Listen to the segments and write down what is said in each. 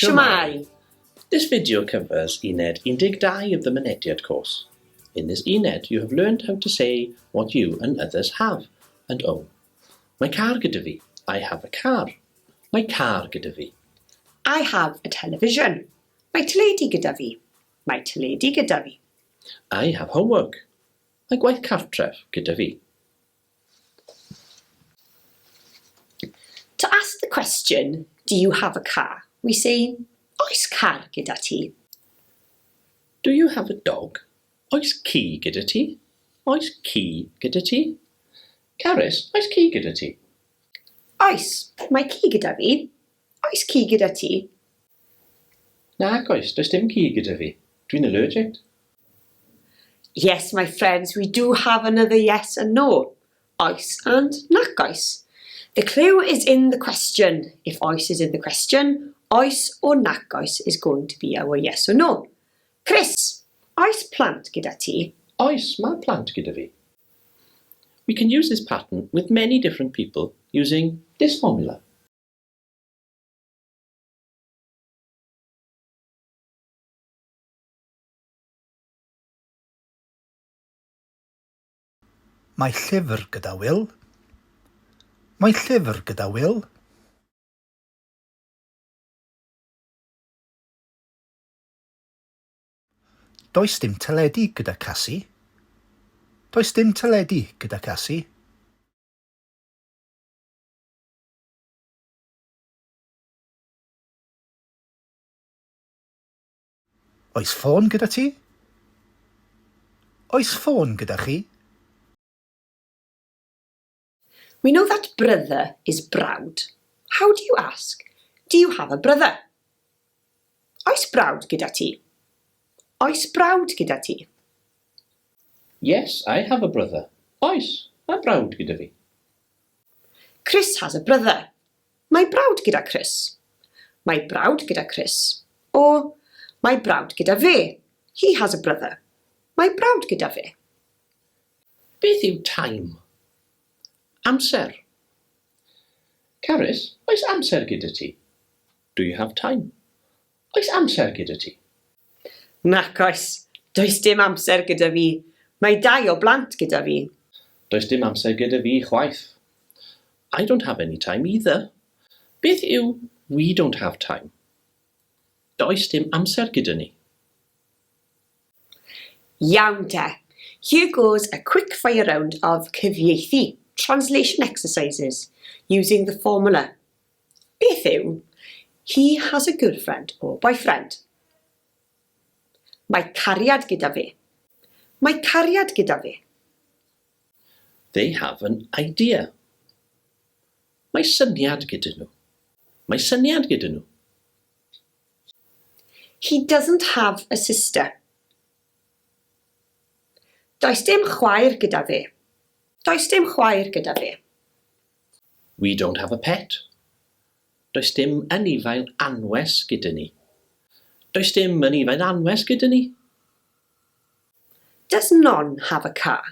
Shwmae. This video covers Uned 12 of the MYNEDIAD course. In this Uned, you have learned how to say what you and others have and own. Mae car gyda fi. I have a car. Mae car gyda fi. I have a television. Mae teledu gyda fi. Mae teledu gyda fi. I have homework. Mae gwaith cartref gyda fi. To ask the question, do you have a car? We say, oes car gyda ti? Do you have a dog? Oes ci gyda ti? Oes ci gyda ti? Carys, oes ci gyda ti? Oes, mae ci gyda fi. Oes ci gyda ti? Nac oes, does dim ci gyda fi. Dwi'n allergic. Yes, my friends, we do have another yes and no. Oes and nac oes. The clue is in the question. If oes is in the question, oes or nac oes is going to be our yes or no. Chris, oes plant gyda ti? Oes, mae plant gyda fi. We can use this pattern with many different people using this formula. Mae llyfr gyda Will. Mae llyfr gyda Will. Does dim teledu gyda Cassie. Does dim teledu gyda Cassie. Oes ffôn gyda ti? Oes ffôn gyda chi? We know that brother is brawd. How do you ask? Do you have a brother? Oes brawd gyda ti? Oes brawd gyda ti? Yes, I have a brother. Oes, mae brawd gyda fi. Chris has a brother. Mae brawd gyda Chris. Mae brawd gyda Chris. Or, mae brawd gyda fe. He has a brother. Mae brawd gyda fe. Beth yw time? Amser. Carys, oes amser gyda ti? Do you have time? Oes amser gyda ti? Nac oes. Does dim amser gyda fi. Mae 2 o blant gyda fi. Does dim amser gyda fi chwaith. I don't have any time either. Beth yw we don't have time? Does dim amser gyda ni. Iawn te. Here goes a quick fire round of cyfieithu, translation exercises, using the formula. Beth yw, he has a girlfriend or boyfriend. Mae cariad gyda fe. Mae cariad gyda fe. They have an idea. Mae syniad gyda nhw. Mae syniad gyda nhw. He doesn't have a sister. Does dim chwaer gyda fe. Does dim chwaer gyda fe. We don't have a pet. Does dim anifail anwes gyda ni. Does dim anifail anwes gyda ni. Does non have a car?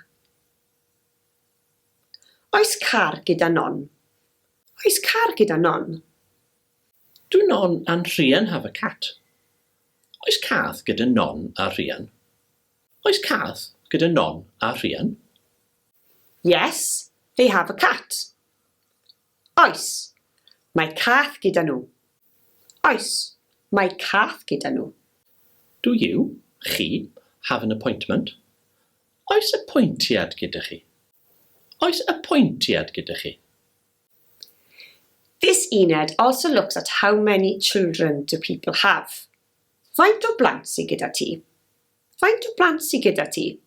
Oes car gyda non? Oes car gyda non? Do non and rhian have a cat? Oes cath gyda non a rhian? Oes cath gyda non a rhian? Yes, they have a cat. Oes, mae cath gyda nhw. Oes, mae cath gyda nhw. Do you, chi, have an appointment? Oes appointiad gyda chi? Oes appointiad gyda chi? This Uned also looks at how many children do people have. Faint o blant sy gyda ti? Faint o blant sy gyda ti?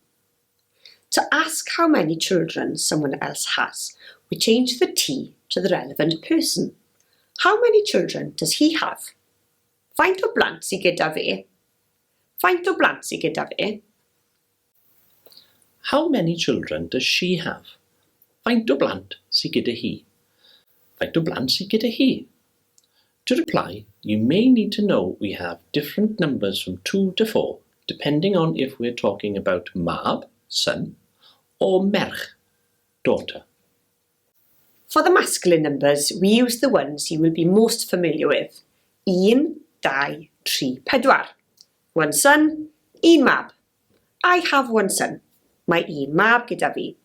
To ask how many children someone else has, we change the T to the relevant person. How many children does he have? Faint o blant sy gyda fe? Faint o blant sy gyda fe? How many children does she have? Faint o blant sy gyda hi? Faint o blant sy gyda hi? To reply, you may need to know we have different numbers from 2 to 4, depending on if we're talking about mab, son, or merch, daughter. For the masculine numbers, we use the ones you will be most familiar with. 1, 2, 3, 4. One son, un mab. I have one son. Mae un mab gyda fi.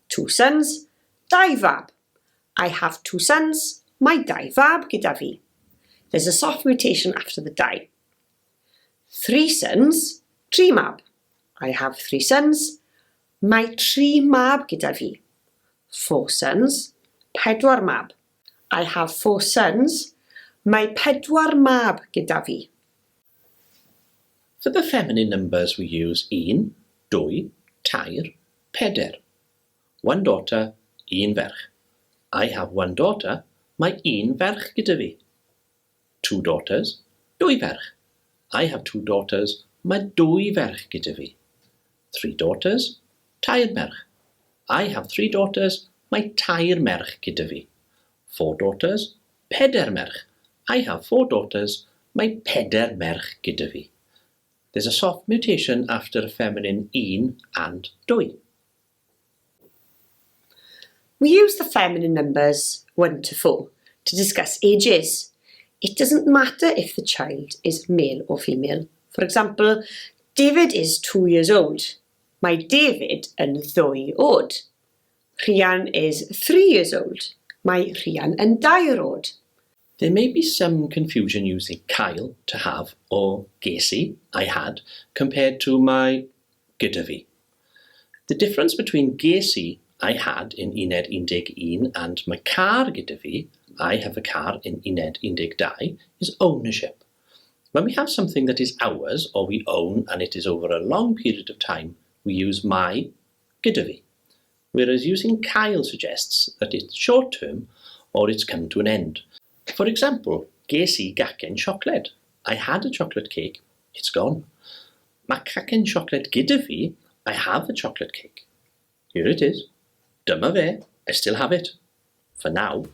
Two sons, 2 fab. I have 2 sons. Mae 2 fab gyda fi. There's a soft mutation after the 2. 3 sons, 3 mab. I have 3 sons. Mae 3 mab gyda fi. 4 sons, 4 mab. I have 4 sons. Mae 4 mab gyda fi. For the feminine numbers, we use 1, 2, 3, 4. One daughter, un ferch. I have one daughter. Mae un ferch gyda fi. 2 daughters, 2 ferch. I have 2 daughters. Mae 2 ferch gyda fi. 3 daughters, 3 merch. I have 3 daughters. Mae 3 merch gyda fi. 4 daughters, 4 merch. I have 4 daughters. Mae 4 merch gyda fi. There's a soft mutation after a feminine un and 2. We use the feminine numbers 1 to 4 to discuss ages. It doesn't matter if the child is male or female. For example, David is 2 years old. Mae David yn 2 oed. Rhian is 3 years old. Mae Rhian yn 2 oed. There may be some confusion using cael, to have, or gesi, I had, compared to my gyda fi. The difference between gesi, I had, in Uned 11, and my car gyda fi, I have a car in Uned 12, is ownership. When we have something that is ours, or we own, and it is over a long period of time, we use my gyda fi. Whereas using cael suggests that it's short-term, or it's come to an end. For example, ges I gacen chocolate. I had a chocolate cake, it's gone. Mae cacen chocolate gyda fi, I have a chocolate cake. Here it is. Dyma fe, I still have it. For now.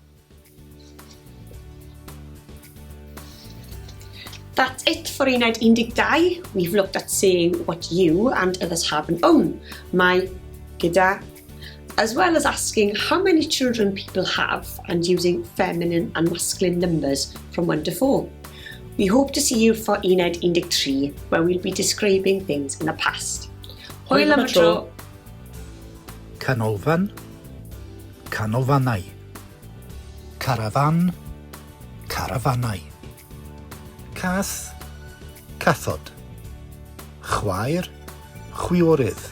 That's it for Uned 12. We've looked at saying what you and others have and own. Mae, gyda, as well as asking how many children people have and using feminine and masculine numbers from 1 to 4. We hope to see you for Uned 13, where we'll be describing things in the past. Hwyl am y tro! Canolfan, canolfannau. Carafan, carafannau. Cath, cathod. Chwaer, chwiorydd.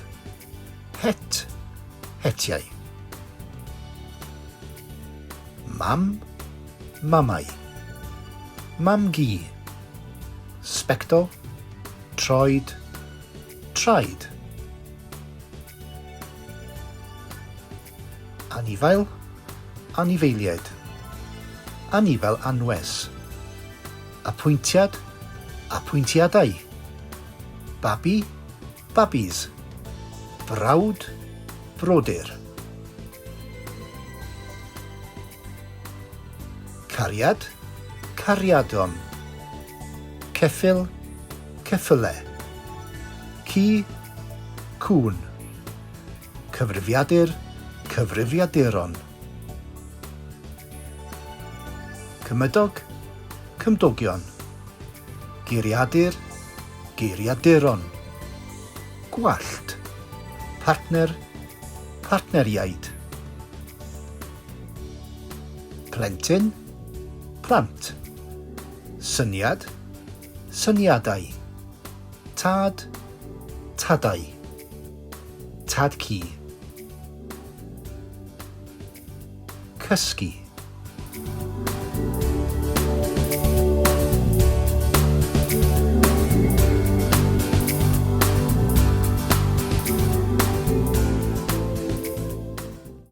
Het, hetiau. Mam, mamau. Mam-gi. Spectol, troed, traed. Anifail, anifeiliaid. Anifel anwes. Apwyntiad, apwyntiadau. Babi, babis. Brawd, brodyr. Cariad, cariadon. Ceffyl, ceffyle. Ci, cŵn. Cyfrifiadur, cyfrifiaduron. Cymydog, cymdogion. Geiriadur, geiriaduron. Gwallt, partner, partneriaid. Plentyn, plant. Syniad, syniadau. Tad, tadau. Tadci. Cysgu.